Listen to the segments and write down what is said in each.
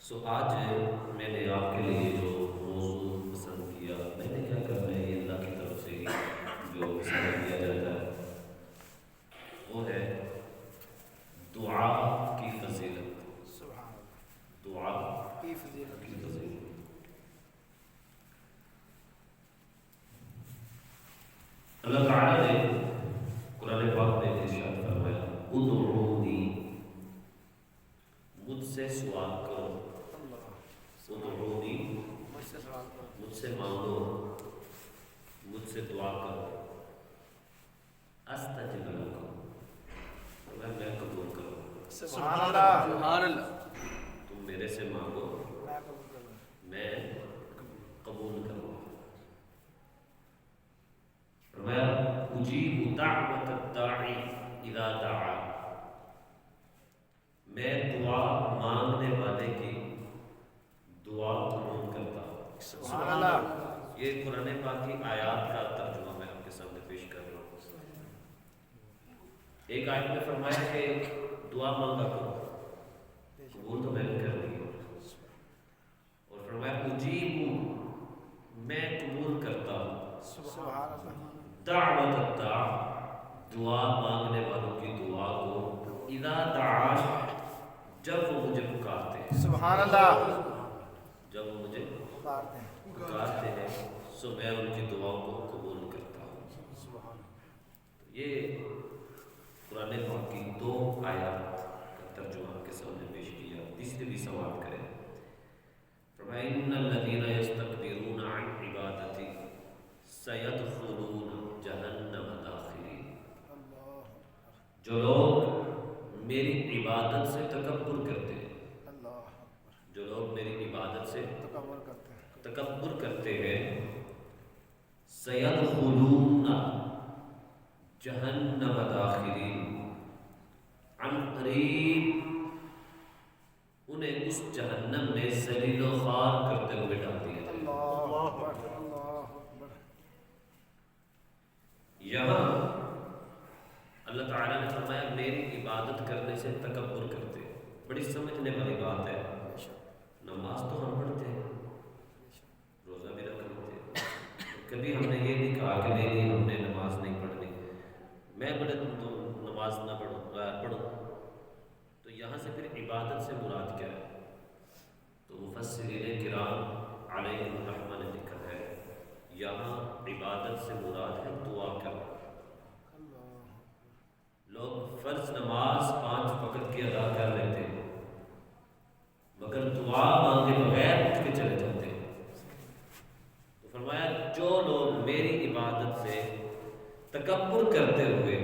آج میں نے آپ کے لیے جو موضوع پسند کیا، میں نے کیا کرنا ہے، یہ اللہ کی طرف سے ہی جو سمجھ دیا جاتا ہے، وہ ہے دعا کی فضیلت۔ سبحان اللہ دعا کی فضیلت۔ کی فضیلت۔ اللہ تعالیٰ نے قرآن پاک میں ارشاد فرمایا، ادعونی، مجھ سے سوال کرو، اللہ ادعونی، مجھ سے سوال کرو، مجھ سے مانگو، مجھ سے دعا کرو، استجب لکم، میں قبول کروں گا۔ سبحان اللہ سبحان اللہ۔ تم میرے سے مانگو، میں قبول کروں، میں قبول کروں گا۔ فرمایا اجیب دعوت الداعی اذا دعا، میں دعا مانگنے والے کی دعا قبول کرتا ہوں۔ سبحان اللہ۔ یہ قرآن پاک کی آیات کا ترجمہ میں آپ کے سامنے پیش کر رہا ہوں۔ ایک آیت میں فرمایا کہ دعا مانگا کرو، قبول تو میں نے کر لی، اور فرمایا اجیب، میں قبول کرتا ہوں، سبحان اللہ۔ دعوت الداع، دعا مانگنے والوں کی دعا کو، اذا دعا، جب وہ مجھے پکارتے ہیں، سبحان اللہ۔ جب وہ مجھے پکارتے ہیں، پکارتے ہیں، سو میں ان کی دعاؤں کو قبول کرتا ہوں۔ سبحان یہ قرآن پاک کی دو آیات کا ترجمہ آپ کے سامنے پیش کیا۔ تیسری بھی سماعت کریں۔ فرمایا ان الذین یستکبرون عن عبادتی سیدخلون جہنم داخرین، اللہ، جو لوگ میری عبادت سے تکبر کرتے ہیں، اللہ جو لوگ میری عبادت سے تکبر کرتے ہیں، تکبر کرتے ہیں، سیدخلون جہنم داخرین، عن قریب انہیں اس جہنم میں ذلیل و خوار کرتے ہوئے ڈال دیا جائے گا۔ اللہ اکبر، اللہ اکبر۔ یہاں اللہ تعالیٰ نے فرمایا میری عبادت کرنے سے تکبر کرتے ہیں۔ بڑی سمجھنے والی بات ہے۔ نماز تو ہم پڑھتے ہیں، روزہ بھی رکھ لیتے ہیں، کبھی ہم نے یہ نہیں کہا کہ نہیں ہم نے نماز نہیں پڑھنی، میں بڑے تو نماز نہ پڑھوں، تو یہاں سے پھر عبادت سے مراد کیا ہے؟ تو مفسرین کرام علیہ الرحمہ نے لکھا ہے یہاں عبادت سے مراد ہے دعا کرنا۔ لوگ فرض نماز 5 وقت کی ادا کر لیتے ہیں، مگر دعا مانگے بغیر اٹھ کے چلے جاتے ہیں۔ تو فرمایا جو لوگ میری عبادت سے تکبر کرتے ہوئے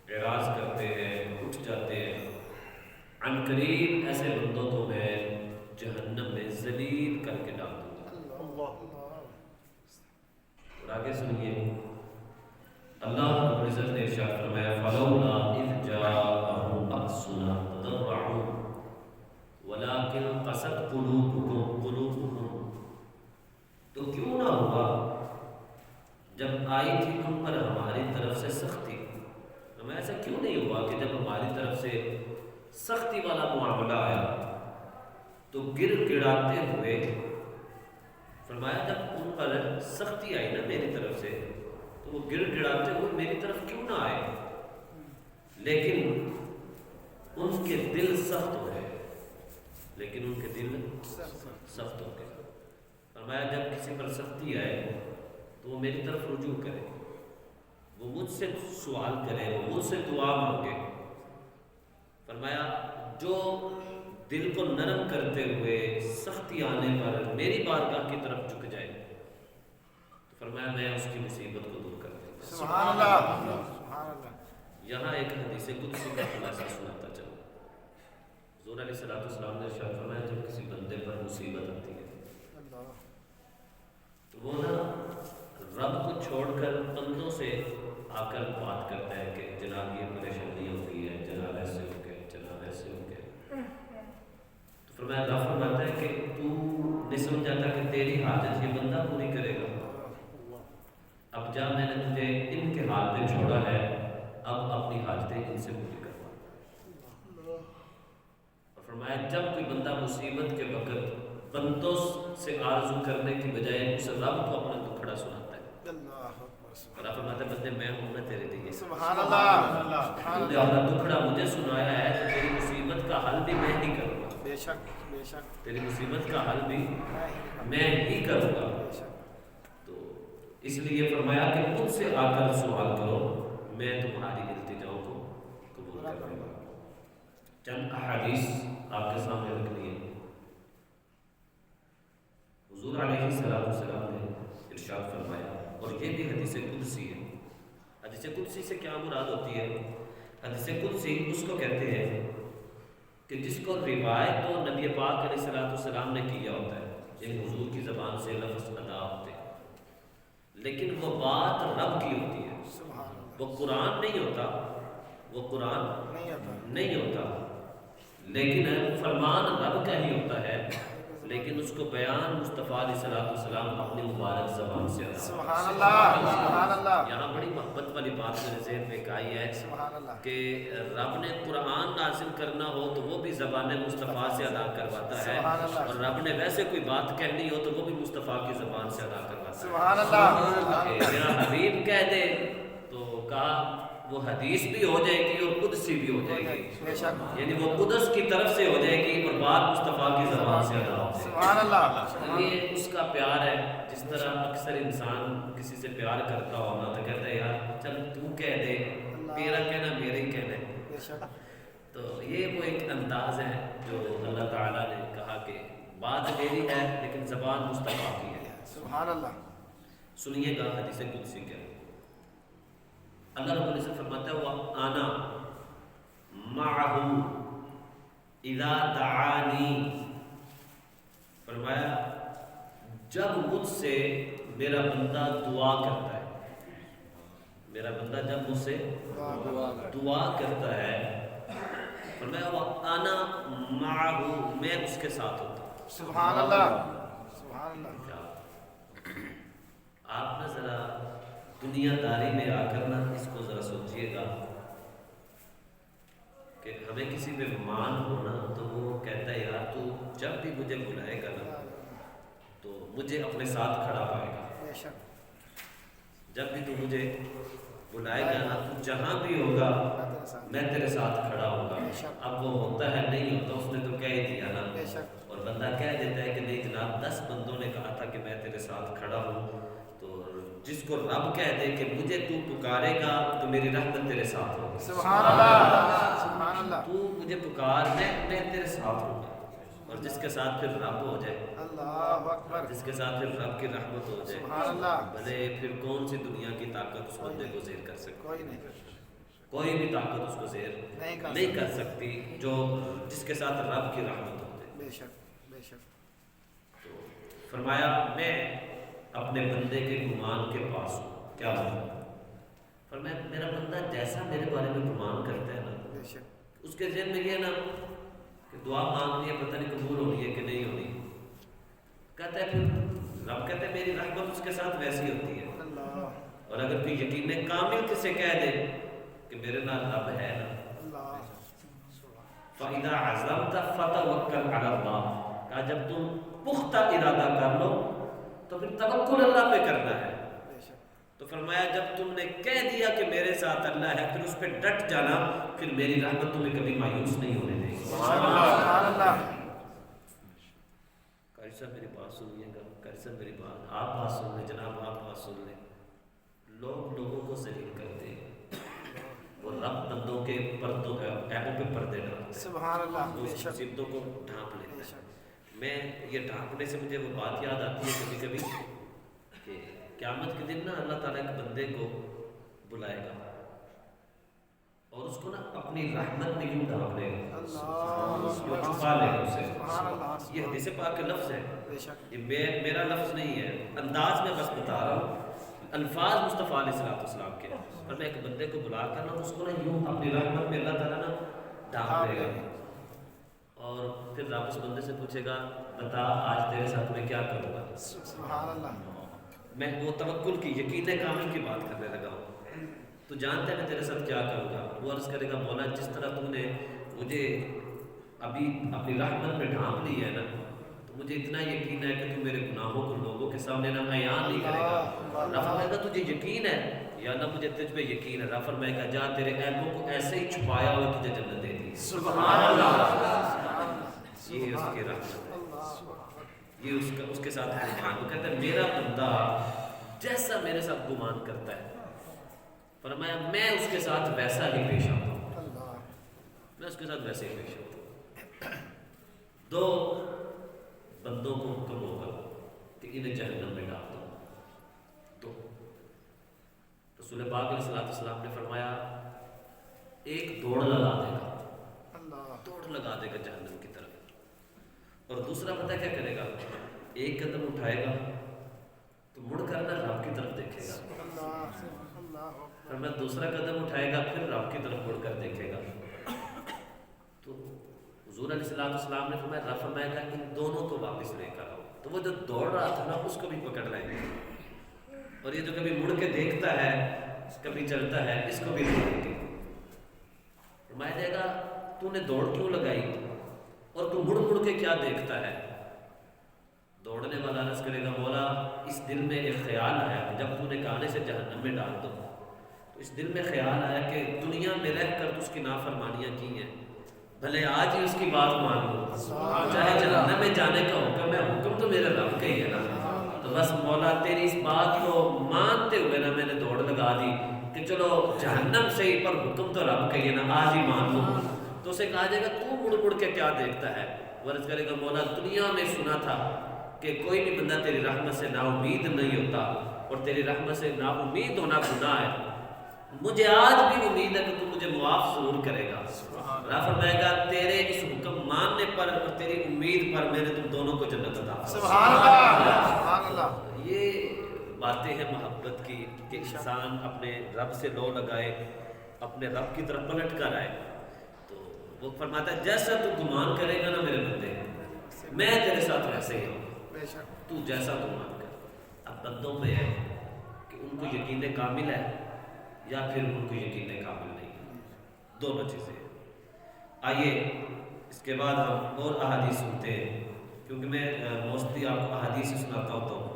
اعراض کرتے ہیں، اٹھ جاتے ہیں، عن قریب ایسے بندوں کو میں جہنم میں ذلیل کر کے ڈال دوں گا۔ اور آگے سنیے، اللہ رب العزت نے ارشاد فرمایا فلولا اذ جاءهم بأسنا تضرعوا ولكن قست قلوبهم، تو کیوں نہ ہوا جب آئی تھی ان پر ہماری طرف سے سختی، ہمیں ایسا کیوں نہیں ہوا کہ جب ہماری طرف سے سختی والا معاملہ آیا تو گر گڑاتے ہوئے، فرمایا جب ان پر سختی آئی نا میری طرف سے تو وہ گر گڑاتے ہوئے میری طرف کیوں نہ آئے، لیکن ان کے دل سخت ہو گئے، لیکن ان کے دل سخت ہو گئے۔ فرمایا جب کسی پر سختی آئے تو وہ میری طرف رجوع کرے، وہ مجھ سے سوال کرے، وہ مجھ سے دعا مانگے۔ فرمایا جو دل کو نرم کرتے ہوئے سختی آنے پر میری بارگاہ کی طرف جھک جائے، تو فرمایا میں اس کی مصیبت کو دور کر دوں گا۔ سبحان اللہ، سبحان اللہ۔ یہاں ایک حدیث قدسی کا خلاصہ سناتا چلوں۔ حضور علیہ السلام نے ارشاد فرمایا جب کسی بندے پر مصیبت آتی ہے تو وہ نا رب کو چھوڑ کر بندوں سے آ کر بات کرتا ہے کہ جناب یہ پریشانی ہو گئی ہے، جناب ایسے ہو گئے، جناب ایسے ہو گئے، تو فرمایا اللہ فرماتا ہے کہ تو نہیں سمجھا تھا کہ تیری حاجت یہ بندہ پوری کرے گا، اب جا میں نے تجھے ان کے حال پہ چھوڑا ہے، اب اپنی حاجتیں ان سے پوری کروا۔ اور فرمایا فرمایا جب کوئی بندہ مصیبت کے وقت بندوں سے آرزو کرنے کی بجائے اس رب کو اپنا دکھڑا سناتا ہے، اللہ اکبر اور آپ فرماتے ہیں بندے میں ہوں نا تیرے لیے، سبحان اللہ تو نے اپنا دکھڑا مجھے سنایا ہے تو تیری مصیبت کا حل بھی میں ہی کروں گا، بے شک تیری مصیبت کا حل بھی میں میں ہی کروں گا۔ بے شک تو اس لیے فرمایا کہ مجھ سے آ کر سوال کرو، میں تمہاری التجاؤں کو قبول کر لوں گا۔ چند احادیث آپ کے سامنے رکھ لیے۔ حضور علیہ السلام نے ارشاد فرمایا، اور یہ بھی حدیث قدسی ہے۔ حدیث قدسی سے کیا مراد ہوتی ہے؟ حدیث قدسی اس کو کہتے ہیں کہ جس کو روایت تو نبی پاک علیہ السلام نے کیا ہوتا ہے، یعنی حضور کی زبان سے لفظ ادا ہوتے ہیں، لیکن وہ بات رب کی ہوتی ہے، سبحان اللہ وہ قرآن نہیں ہوتا، وہ قرآن نہیں آتا نہیں ہوتا، لیکن فرمان رب کا ہی ہوتا ہے، لیکن اس کو بیان مصطفیٰ علیہ السلام اپنی مبارک زبان سے ادا کرتے ہیں۔ سبحان اللہ سبحان اللہ یہاں بڑی محبت والی بات میرے ذہن میں ایک آئی ہے سبحان اللہ کہ رب نے قرآن نازل کرنا ہو تو وہ بھی زبان مصطفیٰ سے ادا کرواتا ہے، سبحان اللہ اور رب نے ویسے کوئی بات کہنی ہو تو وہ بھی مصطفیٰ کی زبان سے ادا کرواتا ہے۔ سبحان اللہ کہ میرا حبیب کہہ دے تو کہا وہ حدیث بھی ہو جائے گی اور قدسی بھی ہو جائے گی، بے شک یعنی وہ قدس کی طرف سے ہو جائے گی اور بات مصطفیٰ کی زبان سے ادا ہو جائے گی۔ سبحان اللہ یہ اس کا پیار ہے، جس طرح اکثر انسان کسی سے پیار کرتا ہونا تو کہتا ہے یار چل تو کہہ دے، تیرا کہنا میرا ہی کہنا ہے۔ بے شک تو یہ وہ ایک انداز ہے جو اللہ تعالیٰ نے کہا کہ بات میری ہے لیکن زبان مصطفیٰ کی ہے۔ سبحان اللہ سنیے گا حدیث قدسی کیا ہے۔ اللہ رب العزت فرماتا ہے وَأَنَا مَعَهُ إِذَا دَعَانِي، فرمایا جب مجھ سے میرا بندہ دعا کرتا ہے، میرا بندہ جب مجھ سے دعا کرتا ہے، فرمایا وَأَنَا مَعَهُ، میں اس کے ساتھ ہوتا ہوں۔ سبحان اللہ سبحان اللہ کیا آپ نا ذرا دنیا داری میں آ کر نا اس کو ذرا سوچئے گا کہ ہمیں کسی پہ مان ہونا تو وہ کہتا ہے یار تو جب بھی مجھے بلائے گا نا تو مجھے اپنے ساتھ کھڑا پائے گا، بے شک جب بھی تو مجھے بلائے گا نا تو جہاں بھی ہوگا میں تیرے ساتھ کھڑا ہوں گا۔ اب وہ ہوتا ہے نہیں ہوتا، اس نے تو کہہ ہی دیا نا، بے شک اور بندہ کہہ دیتا ہے کہ نہیں جناب 10 بندوں نے کہا تھا کہ میں تیرے ساتھ کھڑا ہوں، تو جس کو رب کہہ دے کہ مجھے تو پکارے گا تو میری رحمت تیرے ساتھ ہوگی، سبحان اللہ سبحان اللہ تو مجھے پکار میں تیرے ساتھ ہوں گا، اور جس کے ساتھ پھر رب ہو جائے، اللہ اکبر جس کے ساتھ پھر رب کی رحمت ہو جائے، سبحان اللہ بھلے پھر کون سی دنیا کی طاقت اس بندے کو زیر کر سکتی، کوئی نہیں کوئی بھی طاقت اس کو زیر نہیں کر سکتی جو جس کے ساتھ رب کی رحمت ہو جائے۔ بے شک بے شک تو فرمایا میں اپنے بندے کے گمان کے پاس ہوں، کیا ہوں؟ فرمایا میرا بندہ جیسا میرے بارے میں گمان کرتا ہے نا، بے شک اس کے ذہن میں یہ نا کہ دعا مانگنی ہے پتہ نہیں قبول ہونی ہے کہ نہیں ہونی، کہتا ہے پھر رب کہتا ہے میری رحمت اس کے ساتھ ویسی ہوتی ہے، اللہ اور اگر کوئی یقین کامل کسے کہہ دے کہ میرے نال رب ہے نا، اللہ فَإِذَا عَزَمْتَ فَتَوَكَّلْ عَلَى اللَّهِ، کہا جب تم پختہ ارادہ کر لو تو پھر توکل اللہ پہ کرنا ہے۔ بے شک تو فرمایا جب تم نے کہہ دیا کہ میرے ساتھ اللہ ہے پھر اس پہ ڈٹ جانا، پھر میری رحمت تمہیں کبھی مایوس نہیں ہونے دے گی۔ سبحان اللہ قاری صاحب میری بات سنیے گا، قاری صاحب میری بات آپ بات سن لیں، جناب آپ بات سن لیں۔ لوگ لوگوں کو ذلیل کرتے ہیں، وہ رب بندوں کے پردوں عیبوں پہ پردے ڈالتے ہیں، سبحان اللہ وہ بے اس شک مصیبتوں کو ڈھانپ لیتے بے ہیں۔ شک میں یہ ڈھانپنے سے مجھے وہ بات یاد آتی ہے کبھی کبھی کہ قیامت کے دن نا اللہ تعالیٰ ایک بندے کو بلائے گا اور اس کو نا اپنی رحمت میں یوں ڈھانپ لے گا، اللہ چھپا لے گا اسے۔ سبحان اللہ یہ حدیث پاک کے لفظ ہے، بے شک یہ میرا لفظ نہیں ہے، انداز میں بس بتا رہا ہوں، الفاظ مصطفیٰ علیہ السلام کے، اور میں ایک بندے کو بلا کر نا اس کو نا یوں اپنی رحمت میں اللہ تعالیٰ نا ڈھانپ لے گا، اور پھر رب اس بندے سے پوچھے گا بتا آج تیرے ساتھ میں کیا کروں گا۔ سبحان اللہ میں وہ توکل کی یقین کامل کی بات کرنے لگا ہوں، تو جانتے ہیں میں تیرے ساتھ کیا کروں گا۔ وہ عرض کرے گا مولا جس طرح تو نے مجھے ابھی اپنی رحمت میں ڈھانپ لی ہے نا، تو مجھے اتنا یقین ہے کہ تو میرے گناہوں کو لوگوں کے سامنے نہ بیان نہیں کرے گا۔ اللہ فرمائے گا تجھے یقین ہے یا اللہ مجھے تجھ پہ یقین ہے؟ اللہ فرمائے گا جا تیرے عیبوں کو ایسے ہی چھپایا ہوا تجھے جنت دے دی۔ سبحان اللہ، یہ اس کی رحمت ہے، یہ اس کے ساتھ گمان۔ وہ کہتا ہے میرا بندہ جیسا میرے ساتھ گمان کرتا ہے، فرمایا میں اس کے ساتھ ویسا ہی پیش آتا ہوں، میں اس کے ساتھ ویسے ہی پیش آتا ہوں۔ دو بندوں کو حکم ہوگا کہ انہیں جہنم میں ڈال دو۔ تو رسول پاک علیہ السلام نے فرمایا ایک دوڑ لگا دے گا، دوڑ لگا دے گا جہنم کی طرف، اور دوسرا پتہ کیا کرے گا؟ ایک قدم اٹھائے گا تو مڑ کر نہ رب کی طرف دیکھے گا، پھر میں دوسرا قدم اٹھائے گا پھر رب کی طرف مڑ کر دیکھے گا۔ تو حضور علیہ السلام نے فرمایا رب فرمائے گا ان دونوں کو واپس لے کر آؤ۔ تو وہ جو دوڑ رہا تھا نا اس کو بھی پکڑ لیں گے، اور یہ جو کبھی مڑ کے دیکھتا ہے کبھی چلتا ہے اس کو بھی لیں گے۔ فرمایا جائے گا تو نے دوڑ کیوں لگائی اور تو مڑ مڑ کے کیا دیکھتا ہے؟ دوڑنے والا عرض کرے گا مولا اس دل میں ایک خیال آیا کہ جب تو نے کہا سے جہنم میں ڈال دو تو اس دل میں خیال آیا کہ دنیا میں رہ کر تو اس کی نافرمانیاں کی ہیں، بھلے آج ہی اس کی بات مان لو، چاہے جہنم میں جانے کا حکم ہے، حکم تو میرے رب کا ہی ہے نا، تو بس مولا تیری اس بات کو مانتے ہوئے نا میں نے دوڑ لگا دی کہ چلو جہنم سے ہی، پر حکم تو رب کا ہی ہے نا، آج ہی مان لو۔ تو اسے کہا جائے گا تو مڑ مڑ کے کیا دیکھتا ہے؟ وہ عرض کرے گا مولا دنیا میں سنا تھا کہ کوئی بھی بندہ تیری رحمت سے نا امید نہیں ہوتا، اور تیری رحمت سے نا امید ہونا گناہ ہے، مجھے آج بھی امید ہے کہ تو مجھے معاف ضرور کرے گا۔ اللہ فرمائے گا تیرے اس حکم ماننے پر اور تیری امید پر میں نے تم دونوں کو جنت عطا فرمائی۔ سبحان اللہ، سبحان اللہ۔ یہ باتیں ہیں محبت کی کہ انسان اپنے رب سے لو لگائے، اپنے رب کی طرف پلٹ کر آئے۔ تو وہ فرماتا ہے جیسا تو گمان کرے گا نا میرے بندے میں تیرے ساتھ ویسے ہی ہوں، تو جیسا گمان کر۔ اب بندوں پہ ہے کہ ان کو یقین کامل ہے یا پھر ان کو یقین کامل نہیں ہے، دونوں چیزیں ہیں۔ آئیے اس کے بعد ہم اور احادیث سنتے ہیں، کیونکہ میں موسٹلی آپ کو احادیث سناتا ہوتا ہوں۔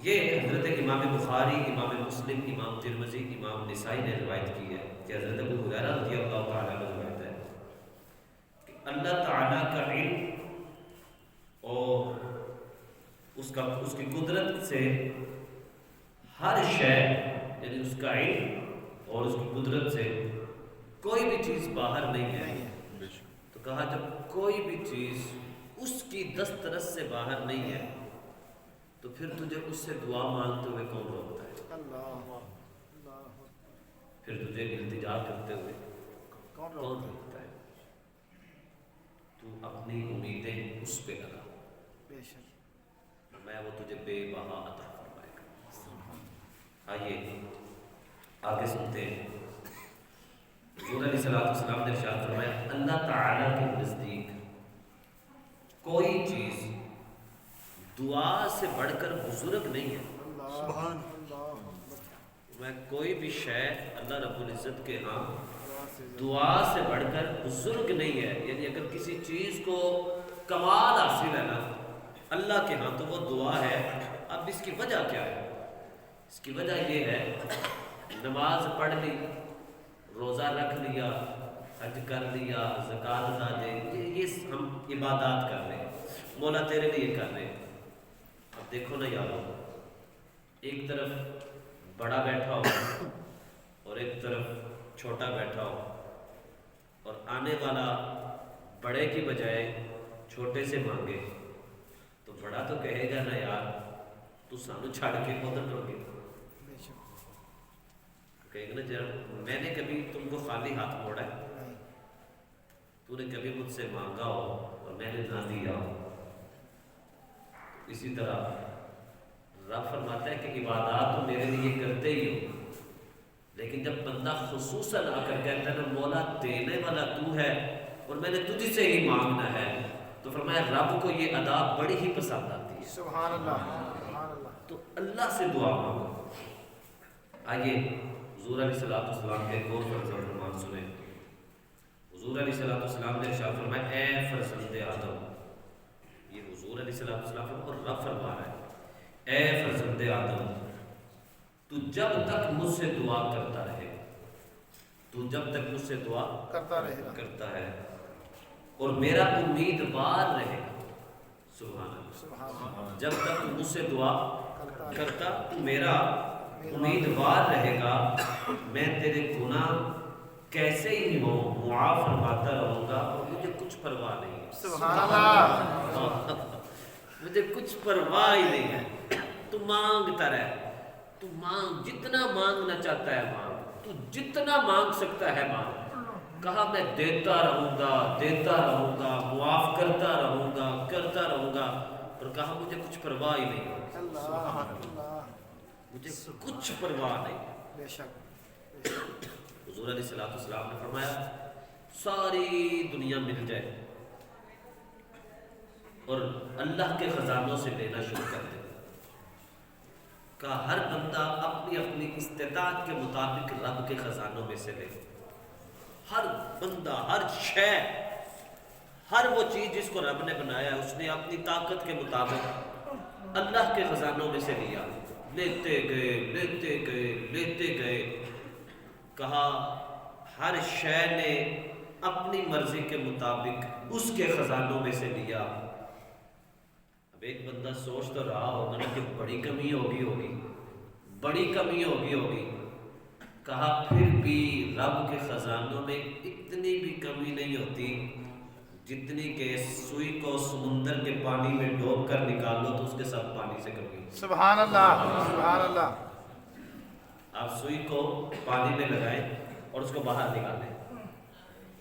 یہ حضرت امام بخاری، امام مسلم، امام ترمذی، امام نسائی نے روایت کی ہے کہ حضرت ابو ہریرہ رضی اللہ تعالیٰ عنہ روایت ہے کہ اللہ تعالیٰ کا علم اور اس کی قدرت سے ہر شے، یعنی اس کا علم اور اس کی قدرت سے کوئی بھی چیز باہر نہیں ہے۔ تو کہا جب کوئی بھی چیز اس کی دسترس سے باہر نہیں ہے تو پھر تجھے اس سے دعا مانگتے ہوئے کون روکتا ہے؟ پھر تجھے التجا کرتے ہوئے کون روکتا ہے؟ تو اپنی امیدیں اس پہ لگا، میں وہ تجھے بے بہا عطا فرمائے گا۔ آئیے آگے سنتے ہیں۔ حضور علیہ السلام نے ارشاد فرمایا اللہ تعالیٰ کے نزدیک کوئی چیز دعا سے بڑھ کر بزرگ نہیں ہے۔ میں کوئی بھی شے اللہ رب العزت کے ہاں دعا سے بڑھ کر بزرگ نہیں ہے، یعنی اگر کسی چیز کو کمال حاصل ہے نا اللہ کے ہاں تو وہ دعا ہے۔ اب اس کی وجہ کیا ہے؟ اس کی وجہ یہ ہے نماز پڑھ لی، روزہ رکھ لیا، حج کر لیا، زکوٰۃ ادا دے، یہ ہم عبادات کر رہے ہیں، مولا تیرے لیے کر رہے ہیں۔ اب دیکھو نا یارو، ایک طرف بڑا بیٹھا ہو اور ایک طرف چھوٹا بیٹھا ہو، اور آنے والا بڑے کی بجائے چھوٹے سے مانگے تو بڑا تو کہے گا نا یار تو سانو چھاڑ کے ادھر ٹر گئے، کہے گا نا جب میں نے کبھی تم کو خالی ہاتھ موڑا ہے؟ تو نے کبھی مجھ سے مانگا ہو اور میں نے نہ دیا ہو؟ اسی طرح رب فرماتا ہے کہ عبادات تو میرے لیے کرتے ہی ہو، لیکن جب بندہ خصوصاً آ کر کہتا ہے نا مولا دینے والا تو ہے اور میں نے تجھ سے ہی مانگنا ہے، تو فرمایا رب کو یہ ادا بڑی ہی پسند آتی ہے۔ سبحان اللہ، سبحان اللہ۔ تو اللہ سے دعا مانگو۔ آئیے حضور علیہ السلام کے ایک اور فرمان سنیں۔ حضور علیہ السلام نے ارشاد فرمایا اے فرزند آدم، یہ حضور علیہ السلام اور رب فرما رہا ہے اے فرزند آدم، تو جب تک مجھ سے دعا کرتا رہے، تو جب تک مجھ سے دعا کرتا رہے گا، کرتا ہے اور میرا امیدوار رہے گا، سبحان اللہ، سبحان اللہ، جب تک تو مجھ سے دعا کرتا کرتا تو میرا امیدوار رہے گا، میں تیرے گناہ کیسے ہی ہو معاف فرماتا رہوں گا اور مجھے کچھ پرواہ نہیں ہے، سبحان اللہ، مجھے کچھ پرواہ ہی نہیں ہے، تو مانگتا رہے، تو مانگ، جتنا مانگنا چاہتا ہے مانگ، تو جتنا مانگ سکتا ہے مانگ، کہا میں دیتا رہوں گا، معاف کرتا رہوں گا، اور کہا مجھے کچھ پرواہ ہی نہیں ہے، اللہ اللہ، مجھے کچھ پرواہ نہیں ہے۔ بے شک، حضور علیہ السلام نے فرمایا ساری دنیا مل جائے اور اللہ کے خزانوں سے لینا شروع کر دے، کہ ہر بندہ اپنی اپنی استطاعت کے مطابق رب کے خزانوں میں سے لے، ہر بندہ، ہر شے، ہر وہ چیز جس کو رب نے بنایا ہے اس نے اپنی طاقت کے مطابق اللہ کے خزانوں میں سے لیا، لیتے گئے، کہا ہر شے نے اپنی مرضی کے مطابق اس کے خزانوں میں سے لیا۔ اب ایک بندہ سوچ تو رہا ہوگا نا کہ بڑی کمی ہوگی، کہا پھر بھی رب کے خزانوں میں اتنی بھی کمی نہیں ہوتی جتنی کہ سوئی کو سمندر کے پانی میں ڈوب کر نکالو تو اس کے ساتھ پانی سے کمی ہوتی۔ سبحان اللہ، سبحان اللہ، آپ سوئی کو پانی میں لگائیں اور اس کو باہر نکالیں،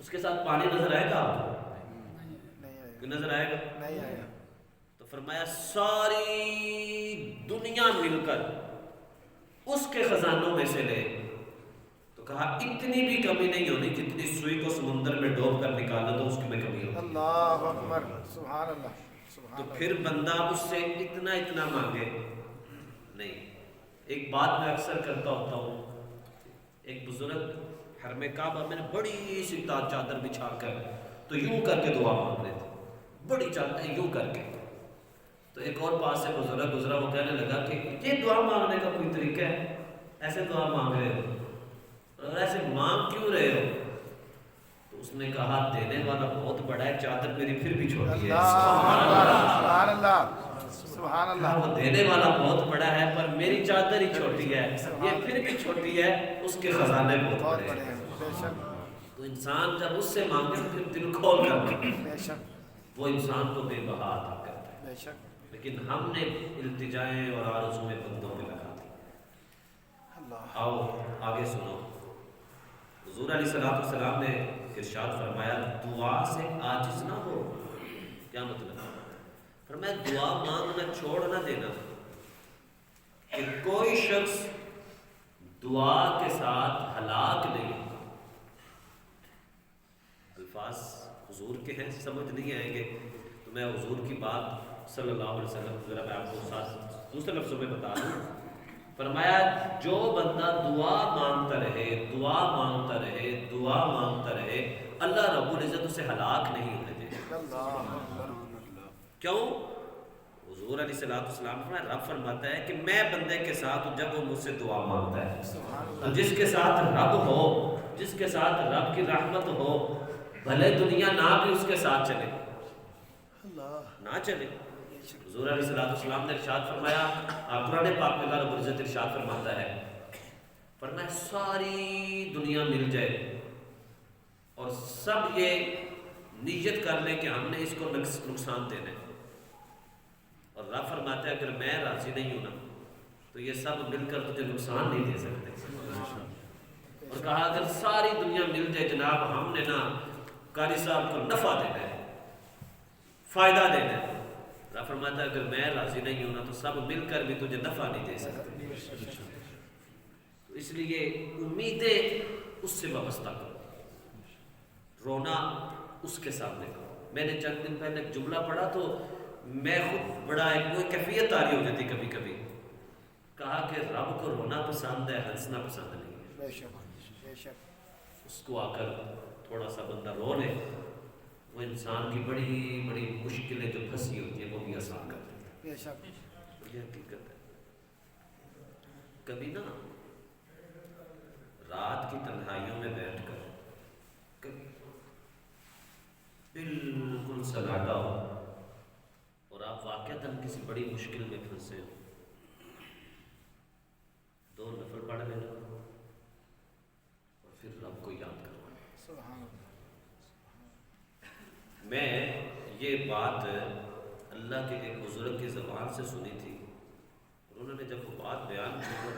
اس کے ساتھ پانی نظر آئے گا آپ کو؟ نہیں آئے کہ نظر آئے گا؟ گا، نہیں آئے گا، تو فرمایا ساری دنیا مل کر اس کے خزانوں میں سے لے، تو کہا اتنی بھی کمی نہیں ہونی جتنی سوئی کو سمندر میں ڈوب کر نکالو تو اس میں کمی ہوگی۔ اللہ اکبر، سبحان اللہ، سبحان تو اللہ، پھر بندہ اس سے اتنا مانگے نہیں۔ ایک بات میں اکثر کرتا ہوتا ہوں، ایک بزرگ حرم کعبہ میں نے بڑی سی چادر بچھا کر تو یوں کر کے دعا مانگ رہے تھے، بڑی چادر یوں کر کے، تو ایک اور پاس سے بزرگ گزرا، وہ کہنے لگا کہ یہ دعا مانگنے کا کوئی طریقہ ہے؟ ایسے دعا مانگ رہے ہو اور ایسے مانگ کیوں رہے ہو؟ تو اس نے کہا دینے والا بہت بڑا ہے، چادر میری پھر بھی چھوٹی ہے، سبحان اللہ، سبحان اللہ، وہ دینے والا بہت بڑا ہے پر میری چادر ہی چھوٹی ہے، یہ پھر بھی چھوٹی ہے، اس کے خزانے بہت بہت بڑے بڑے ہیں۔ ہیں، بے شک، تو انسان جب اس سے مانگے تو پھر دل کھول کر مانگے، بے شک، وہ انسان کو بے بہا عطا کرتا ہے، بے شک، لیکن ہم نے التجائیں اور آرزویں بندوں پہ لگا دی۔ اللہ، آؤ آگے سنو، حضور علیہ السلام نے ارشاد فرمایا دعا سے عاجز نہ ہو۔ کیا مطلب؟ فرمایا دعا مانگنا چھوڑ نہ دینا، کہ کوئی شخص دعا کے ساتھ ہلاک نہیں ہوگا۔ الفاظ حضور کے ہیں، سمجھ نہیں آئیں گے تو میں حضور کی بات صلی اللہ علیہ وسلم ذرا میں آپ کو ساتھ دوسرے لفظوں میں بتا دوں۔ فرمایا جو بندہ دعا مانگتا رہے اللہ رب العزت اسے ہلاک نہیں ہونے دے گا۔ اللہ اکبر، کیوں؟ حضور علیہ السلام فرمایا، رب فرماتا ہے کہ میں بندے کے ساتھ ہوں جب وہ مجھ سے دعا مانگتا ہے، سبحان تو اللہ، جس کے ساتھ رب ہو، جس کے ساتھ رب کی رحمت ہو، بھلے دنیا نہ بھی اس کے ساتھ چلے، اللہ، نہ چلے۔ حضور علیہ السلام نے ارشاد فرمایا، قرآن پاک میں اللہ رب العزت ارشاد فرماتا ہے، فرمایا ساری دنیا مل جائے اور سب یہ نیت کر لیں کہ ہم نے اس کو نقصان دینا ہے، اور رب فرماتا ہے اگر میں راضی نہیں ہوں نا تو یہ سب مل کر تجھے نقصان نہیں دے سکتے، اور کہا اگر ساری دنیا مل جائے جناب ہم نے نا قاری صاحب کو نفع دینا ہے، فائدہ دینا ہے، رب فرماتا ہے اگر میں راضی نہیں ہوں نا تو سب مل کر بھی تجھے نفع نہیں دے سکتے۔ تو اس لیے امیدیں اس سے وابستہ کرو، رونا اس کے سامنے کرو۔ میں نے چند دن پہلے ایک جملہ پڑھا تو میں خود بڑا ایک کوئی کیفیت طاری ہو جاتی کبھی کبھی، کہا کہ رب کو رونا پسند ہے، ہنسنا پسند نہیں ہے۔ بے شک، بے شک، اس کو آ کر تھوڑا سا بندہ رو لے، وہ انسان کی بڑی بڑی مشکلیں جو پھنسی ہوتی ہیں وہ بھی آسان کر دیتا ہے۔ بے شک یہ حقیقت ہے۔ کبھی نا رات کی تنہائیوں میں بیٹھ کر کبھی بالکل سناٹا ہو اور آپ واقعتاً کسی بڑی مشکل میں پھنسے ہو، 2 نفل پڑھ لینا اور پھر رب کو یاد کروانا۔ سبحان اللہ۔ میں یہ بات اللہ کے ایک بزرگ کی زبان سے سنی تھی، اور انہوں نے جب وہ بات بیان کی تو وہ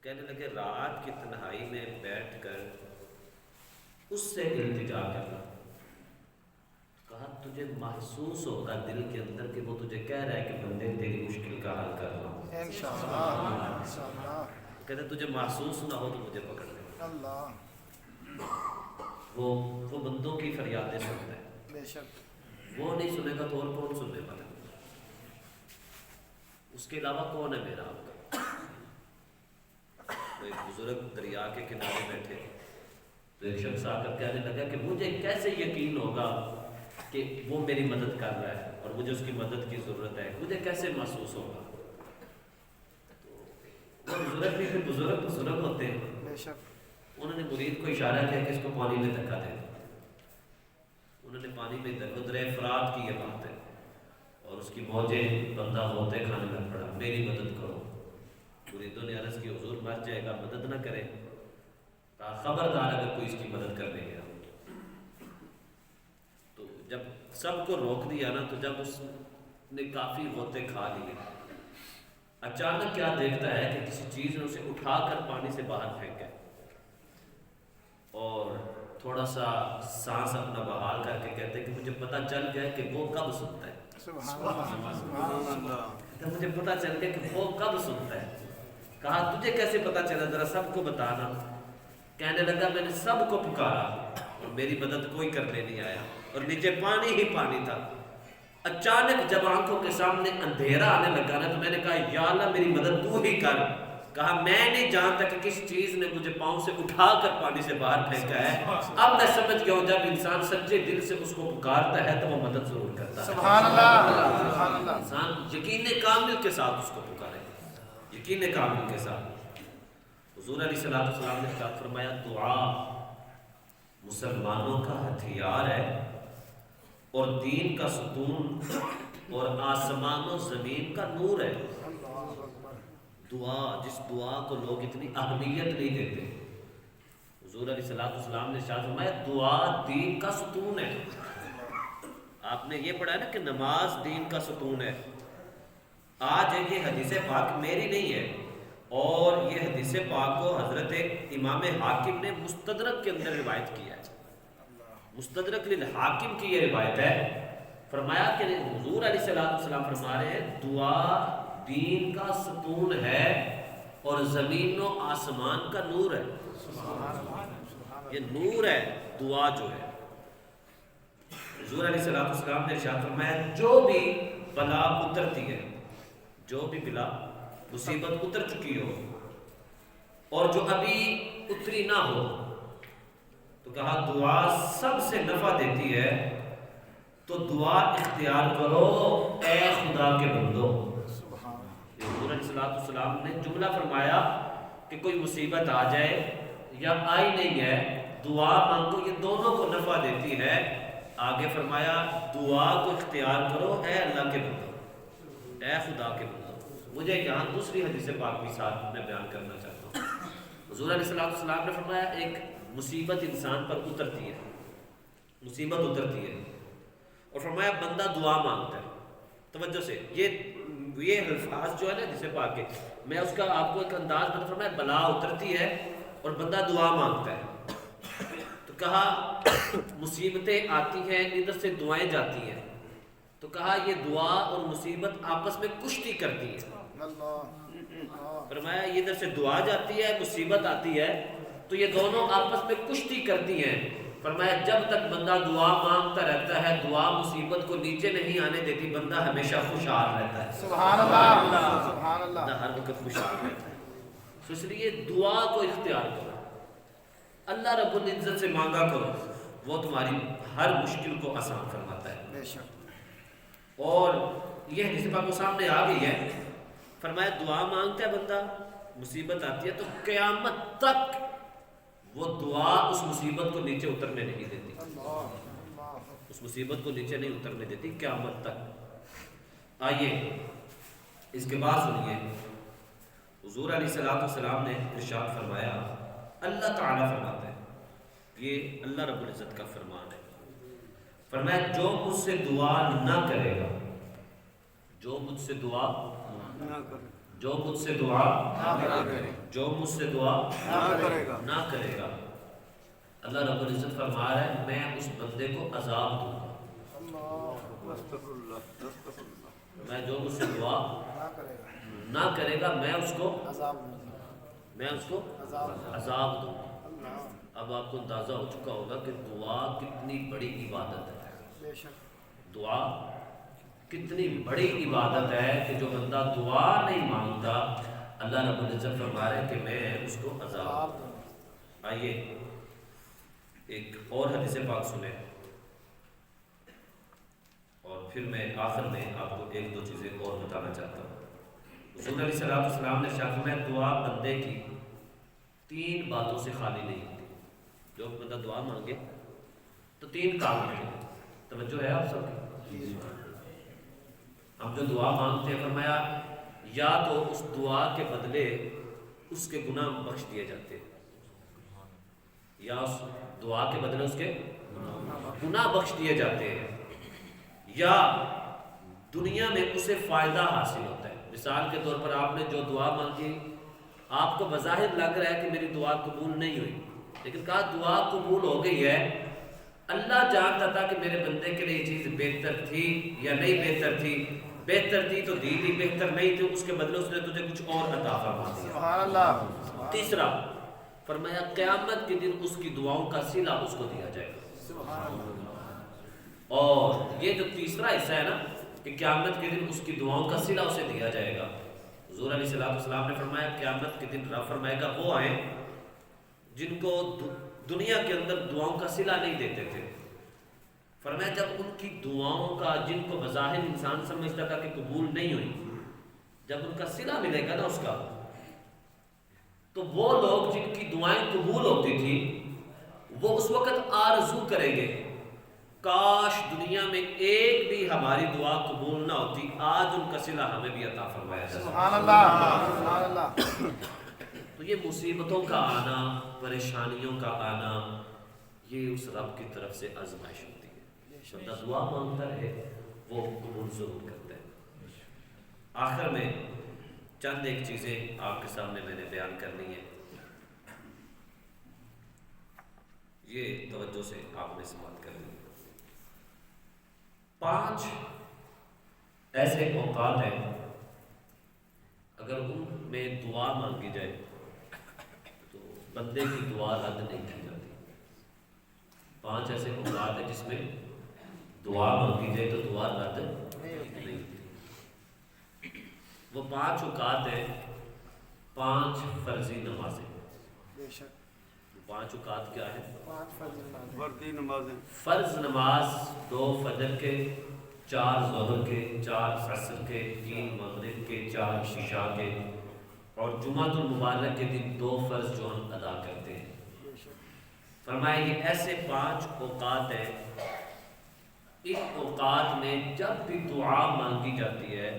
کہنے لگے رات کی تنہائی میں بیٹھ کر اس سے التجا کرنا، کہا تجھے محسوس ہوگا دل کے اندر کہ وہ تجھے کہہ رہا ہے کہ بندے تیری مشکل کا حل کر رہا ہوں، انشاءاللہ کہتے تجھے محسوس نہ ہو تو مجھے پکڑ لے۔ اللہ وہ بندوں کی فریادیں سنتا ہے، بے شک وہ نہیں سنے گا تو اور کون سننے والا ہے؟ اس کے علاوہ کون ہے میرا آپ کا؟ وہ ایک بزرگ دریا کے کنارے بیٹھے تو ایک شخص آ کر کہنے لگا کہ مجھے کیسے یقین ہوگا کہ وہ میری مدد کر رہا ہے اور مجھے اس کی مدد کی ضرورت ہے، مجھے کیسے محسوس ہوگا؟ تو وہ بزرگ بھی پھر بزرگ ہوتے ہیں، بے شک انہوں نے مرید کو اشارہ کیا کہ اس کو پانی میں دھکا دے دو، انہوں نے پانی میں دریا فرات کی یہ بات ہے، اور اس کی موجیں بندہ ہوتے کھانے لگ پڑا، میری مدد کرو۔ مریدوں نے عرض کی حضور مر جائے گا، مدد نہ کرے، کہا خبردار اگر کوئی اس کی مدد کرنے گیا۔ تو جب سب کو روک دیا نا، تو جب اس نے کافی ہوتے کھا لیے، اچانک کیا دیکھتا ہے کہ کسی چیز نے اسے اٹھا کر پانی سے باہر پھینکا اور تھوڑا سا سانس اپنا بحال کر کے کہتے ہیں کہ مجھے پتہ چل گیا کہ وہ کب سنتا ہے، سبحان اللہ تو مجھے پتہ چل گیا کہ وہ کب سنتا ہے۔ کہا تجھے کیسے پتہ چلا، ذرا سب کو بتانا۔ کہنے لگا میں نے سب کو پکارا اور میری مدد کوئی کرنے نہیں آیا، اور نیچے پانی ہی پانی تھا۔ اچانک جب آنکھوں کے سامنے اندھیرا آنے لگا نا، تو میں نے کہا یا اللہ میری مدد تو ہی کر۔ کہا میں نہیں جانتا کہ کس چیز نے مجھے پاؤں سے اٹھا کر پانی سے باہر پھینکا ہے، اب میں سمجھ گیا ہوں جب انسان سچے دل سے اس کو پکارتا ہے تو وہ مدد ضرور کرتا ہے۔ سبحان اللہ سبحان اللہ۔ انسان یقین کامل کے ساتھ اس کو پکارے، یقین کامل کے ساتھ۔ حضور علیہ الصلوۃ والسلام نے ارشاد فرمایا دعا مسلمانوں کا ہتھیار ہے اور دین کا ستون اور آسمان و زمین کا نور ہے۔ دعا، جس دعا کو لوگ اتنی اہمیت نہیں دیتے، حضور علیہ الصلوۃ والسلام نے ارشاد فرمایا دعا دین کا ستون ہے۔ آپ نے یہ پڑھا ہے نا کہ نماز دین کا ستون ہے۔ آج یہ حدیث پاک میری نہیں ہے، اور یہ حدیث پاک کو حضرت امام حاکم نے مستدرک کے اندر روایت کیا ہے۔ مستدرک للحاکم کی یہ روایت ہے، فرمایا کہ حضور علیہ الصلوۃ والسلام فرما رہے ہیں دعا دین کا ستون ہے اور زمین و آسمان کا نور ہے۔ یہ نور ہے دعا جو ہے۔ حضور علیہ الصلوۃ والسلام نے ارشاد فرمایا جو بھی بلا اترتی ہے، جو بھی بلا مصیبت اتر چکی ہو اور جو ابھی اتری نہ ہو، تو کہا دعا سب سے نفع دیتی ہے، تو دعا اختیار کرو اے خدا کے بندو۔ حضور علیہ الصلوۃ والسلام نے جملہ فرمایا کہ کوئی مصیبت آ جائے یا آئی نہیں ہے، دعا مانگو، یہ دونوں کو نفع دیتی ہے۔ آگے فرمایا دعا کو اختیار کرو اے اللہ کے بندو، اے خدا کے بندو۔ مجھے یہاں دوسری حدیث پاک بھی ساتھ میں بیان کرنا چاہتا ہوں۔ حضور علیہ الصلوۃ والسلام نے فرمایا ایک مصیبت انسان پر اترتی ہے، مصیبت اترتی ہے، اور فرمایا بندہ دعا مانگتا ہے۔ توجہ سے یہ الفاظ جو ہے نا جسے پاک کے، میں اس کا آپ کو ایک انداز بتا، فرمایا بلا اترتی ہے اور بندہ دعا مانگتا ہے، تو کہا مصیبتیں آتی ہیں ادھر سے دعائیں جاتی ہیں، تو کہا یہ دعا اور مصیبت آپس میں کشتی کرتی ہے۔ فرمایا یہ ادھر سے دعا جاتی ہے، مصیبت آتی ہے، تو یہ دونوں آپس میں کشتی کرتی ہیں۔ فرمایا جب تک بندہ دعا مانگتا رہتا ہے، دعا مصیبت کو نیچے نہیں آنے دیتی، بندہ ہمیشہ خوشحال رہتا ہے۔ سبحان اللہ سبحان اللہ۔ بندہ ہر وقت خوشحال رہتا ہے۔ تو اس لیے دعا کو اختیار کرو، اللہ رب العزت سے مانگا کرو، وہ تمہاری ہر مشکل کو آسان فرماتا ہے۔ بے شک۔ اور یہ حدیث پاک کو سامنے آ گئی ہے، فرمایا دعا مانگتا ہے بندہ، مصیبت آتی ہے تو قیامت تک وہ دعا اس مصیبت کو نیچے اترنے نہیں دیتی، اس مصیبت کو نیچے نہیں اترنے دیتی قیامت تک۔ آئیے اس کے بعد سنیے، حضور علیہ الصلوۃ والسلام نے ارشاد فرمایا، اللہ تعالیٰ فرماتا ہے، یہ اللہ رب العزت کا فرمان ہے، فرمایا جو مجھ سے دعا نہ کرے گا، جو مجھ سے دعا نہ کرے جو مجھ سے دعا جو مجھ سے دعا نہ کرے گا، اللہ رب العزت فرما رہا ہے میں اس بندے کو عذاب دوں گا۔ استغفر اللہ، استغفر اللہ۔ میں جو مجھ سے دعا نہ کرے گا میں اس کو عذاب دوں گا۔ اب آپ کو اندازہ ہو چکا ہوگا کہ دعا کتنی بڑی عبادت ہے، دعا کتنی بڑی عبادت ہے کہ جو بندہ دعا نہیں مانگتا اللہ رب العزت فرما رہے ہیں کہ میں اس کو عذاب دوں گا۔ آئیے ایک اور حدیث پاک سنیں اور پھر میں آخر میں آپ کو ایک دو چیزیں اور بتانا چاہتا ہوں۔ حضور علیہ الصلوۃ والسلام نے ارشاد فرمایا دعا بندے کی 3 باتوں سے خالی نہیں ہوتی۔ جو بندہ دعا مانگے تو 3 کام کرے، توجہ ہے آپ سب کی؟ ہم جو دعا مانگتے ہیں فرمایا یا تو اس دعا کے بدلے اس کے گناہ بخش دیے جاتے ہیں، یا اس دعا کے بدلے اس کے گناہ بخش دیے جاتے ہیں، یا دنیا میں اسے فائدہ حاصل ہوتا ہے۔ مثال کے طور پر آپ نے جو دعا مانگی، آپ کو بظاہر لگ رہا ہے کہ میری دعا قبول نہیں ہوئی، لیکن کہا دعا قبول ہو گئی ہے، اللہ جانتا تھا کہ میرے بندے کے لیے یہ چیز بہتر تھی یا نہیں بہتر تھی، بہتر تھی تو دی دی، بہتر نہیں تھی اس کے بدلے اس نے تجھے کچھ اور عطا فرما دیا۔ سبحان اللہ۔ تیسرا فرمایا قیامت کے دن اس کی دعاؤں کا صلہ اس کو دیا جائے گا۔ سبحان اللہ۔ اور یہ جو تیسرا حصہ ہے نا کہ قیامت کے دن اس کی دعاؤں کا صلہ اسے دیا جائے گا، حضور علیہ الصلوۃ والسلام نے فرمایا قیامت کے دن رب فرمائے گا وہ آئیں جن کو دنیا کے اندر دعاؤں کا صلہ نہیں دیتے تھے، فرمایا جب ان کی دعاؤں کا جن کو بظاہر انسان سمجھتا تھا کہ قبول نہیں ہوئی، جب ان کا صلہ ملے گا نا اس کا، تو وہ لوگ جن کی دعائیں قبول ہوتی تھی وہ اس وقت آرزو کریں گے کاش دنیا میں ایک بھی ہماری دعا قبول نہ ہوتی، آج ان کا صلہ ہمیں بھی عطا فرمایا جائے۔ سبحان اللہ، سبحان اللہ۔ تو یہ مصیبتوں کا آنا، پریشانیوں کا آنا، یہ اس رب کی طرف سے آزمائش ہوتی ہے۔ بندہ دعا مانگتا رہے وہ قبول ضرور کرتا ہے۔ آخر میں چند ایک چیزیں آپ کے سامنے میں نے بیان کرنی ہے، یہ توجہ سے آپ نے سماعت کر لی۔ 5 ایسے اوقات ہیں اگر ان میں دعا مانگی جائے تو بندے کی دعا رد نہیں کی جاتی۔ 5 ایسے اوقات ہیں جس میں دعا مانگی جائے تو دعا رد نہیں ہوتی۔ وہ 5 اوقات ہیں، 5 فرضی نمازیں۔ بے شک۔ 5 اوقات کیا ہے؟ 5 فردی نمازیں۔ فرض نماز 2 فجر کے، 4 ظہر کے، 4 عصر کے، 3 مغرب کے، 4 عشاء کے، اور جمعۃ المبارک کے دن 2 فرض جو ہم ادا کرتے ہیں۔ فرمایا یہ ایسے 5 اوقات ہیں، ان اوقات میں جب بھی دعا مانگی جاتی ہے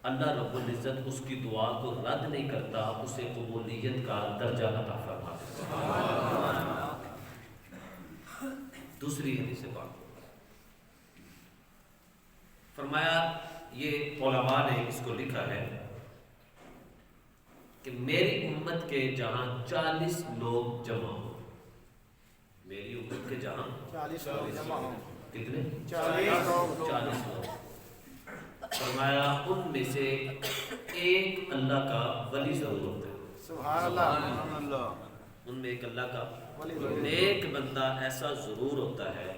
اللہ رب العزت اس کی دعا کو رد نہیں کرتا، اسے قبولیت کا درجہ عطا فرما دیتا۔ دوسری حدیث پاک فرمایا یہ علماء نے اس کو لکھا ہے کہ میری امت کے جہاں 40 لوگ جمع ہوں، میری امت کے جہاں 40 لوگ جمع ہوں، کتنے؟ 40 لوگ۔ فرمایا ان میں سے ایک اللہ کا ولی ضرور ہوتا ہے۔ سبحان اللہ۔ ان میں ایک اللہ کا نیک بندہ ایسا ضرور ہوتا ہے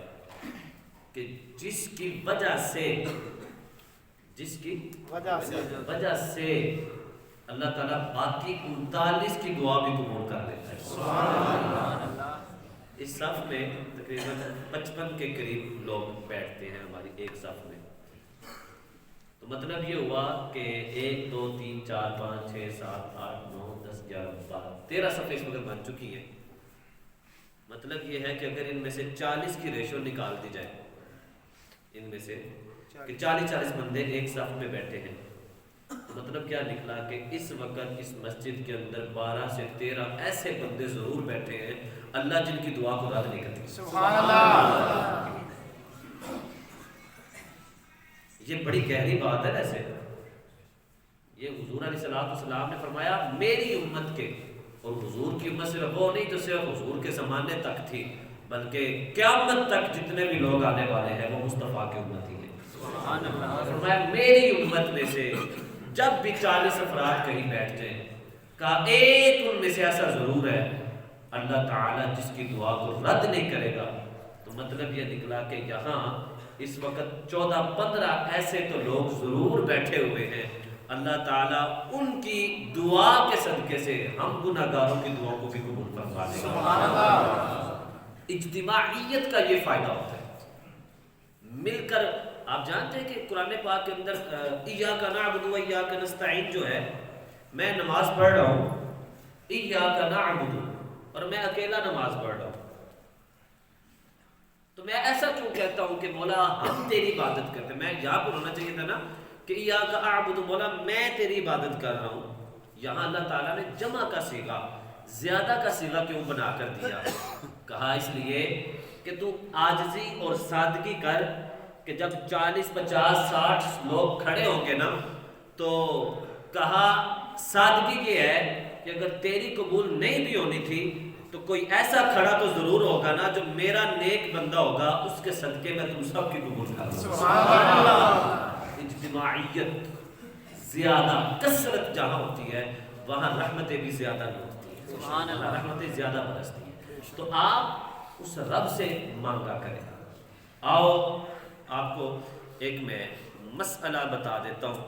کہ جس کی وجہ سے اللہ تعالیٰ باقی 39 کی دعا بھی قبول کر لیتا ہے۔ اس صف میں تقریباً 55 کے قریب لوگ بیٹھتے ہیں ہماری ایک صف میں. تو مطلب یہ ہوا کہ 1 2 3 4 5 6 7 8 9 10 11 12 13 صفیں اس وقت بن چکی ہیں. مطلب یہ ہے کہ اگر ان میں سے 40 کی ریشو نکال دی جائے، ان میں سے کہ 40 بندے ایک صف میں بیٹھے ہیں، تو مطلب کیا نکلا کہ اس وقت اس مسجد کے اندر 12 سے 13 ایسے بندے ضرور بیٹھے ہیں اللہ جن کی دعا کو رد نہیں کرتے. سبحان اللہ. یہ بڑی گہری بات ہے. ویسے یہ حضور علیہ السلام نے فرمایا میری امت کے، اور حضور کی امت صرف وہ نہیں جو صرف حضور کے زمانے تک تھی، بلکہ قیامت تک جتنے بھی لوگ آنے والے ہیں وہ مصطفیٰ کی امت ہی ہیں. سبحان اللہ. فرمایا میری امت میں سے جب بھی 40 افراد کہیں بیٹھ جائیں، کہا ایک ان میں سے ایسا ضرور ہے اللہ تعالیٰ جس کی دعا کو رد نہیں کرے گا. تو مطلب یہ نکلا کہ یہاں اس وقت 14-15 ایسے تو لوگ ضرور بیٹھے ہوئے ہیں، اللہ تعالیٰ ان کی دعا کے صدقے سے ہم گناہگاروں کی دعاؤں کو بھی قبول فرما لے گا. سبحان اللہ. اجتماعیت کا یہ فائدہ ہوتا ہے، مل کر. آپ جانتے ہیں کہ قرآن پاک کے اندر ایاک نعبد و ایاک نستعین جو ہے، میں نماز پڑھ رہا ہوں ایاک نعبد، اور میں اکیلا نماز پڑھ رہا ہوں، تو میں ایسا کیوں کہتا ہوں کہ مولا ہم تیری عبادت کرتے ہیں؟ میں یہاں پر ہونا چاہیے تھا نا کہ ایاک اعبد، مولا میں تیری عبادت کر رہا ہوں. یہاں اللہ تعالیٰ نے جمع کا صیغہ، زیادہ کا صیغہ کیوں بنا کر دیا؟ کہا اس لیے کہ تو عاجزی اور سادگی کر کہ جب 40 50 60 لوگ کھڑے ہوں گے نا، تو کہا سادگی یہ ہے کہ اگر تیری قبول نہیں بھی ہونی تھی تو کوئی ایسا کھڑا تو ضرور ہوگا نا جو میرا نیک بندہ ہوگا، اس کے صدقے میں تم سب کی قبول کر. سبحان اللہ. اجتماعیت زیادہ، کثرت جہاں ہوتی ہے وہاں رحمتیں بھی زیادہ ہوتی ہیں. سبحان اللہ. رحمتیں زیادہ برستی ہیں. تو آپ اس رب سے مانگا کریں. آؤ آپ کو ایک میں مسئلہ بتا دیتا ہوں،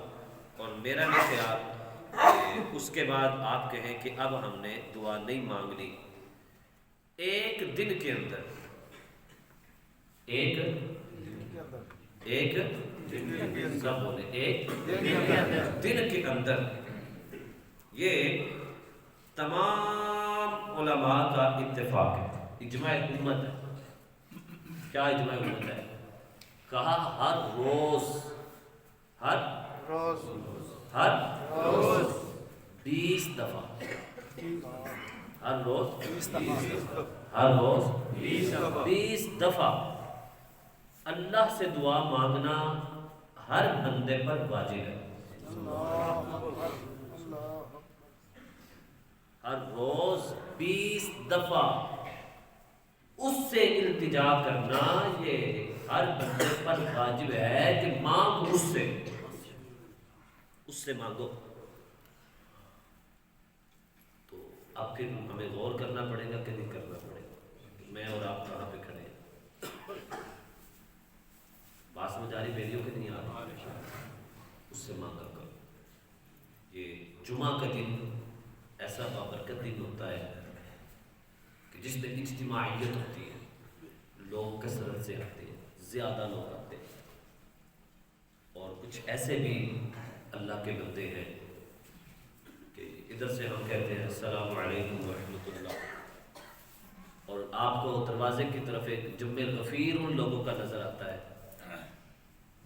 اور میرا بھی خیال اس کے بعد آپ کہیں کہ اب ہم نے دعا نہیں مانگنی. ایک دن کے اندر ایک سب بولے ایک دن کے اندر یہ تمام علماء کا اتفاق ہے، اجماع امت ہے. کیا اجماع امت ہے؟ کہا ہر روز 20 دفعہ، ہر روز 20 دفعہ اللہ سے دعا مانگنا ہر بندے پر واجب ہے. ہر روز 20 دفعہ اس سے التجا کرنا یہ ہر بندے پر واجب ہے کہ مانگ اس سے مانگو. تو اب پھر ہمیں غور کرنا پڑے گا کہ نہیں کرنا پڑے گا، میں اور آپ کہاں پہ کھڑے ہیں. باس میں جاری بیریوں کے نہیں آ رہا، اس سے مانگا کرو. یہ جمعہ کا دن ایسا بابرکت دن ہوتا ہے کہ جس میں اجتماعیت ہوتی ہے، لوگ کثرت سے آتے ہیں، زیادہ لوگ آتے ہیں، اور کچھ ایسے بھی اللہ کے بندے ہیں کہ ادھر سے ہم کہتے ہیں السلام علیکم ورحمۃ اللہ، اور آپ کو دروازے کی طرف ایک جم غفیر ان لوگوں کا نظر آتا ہے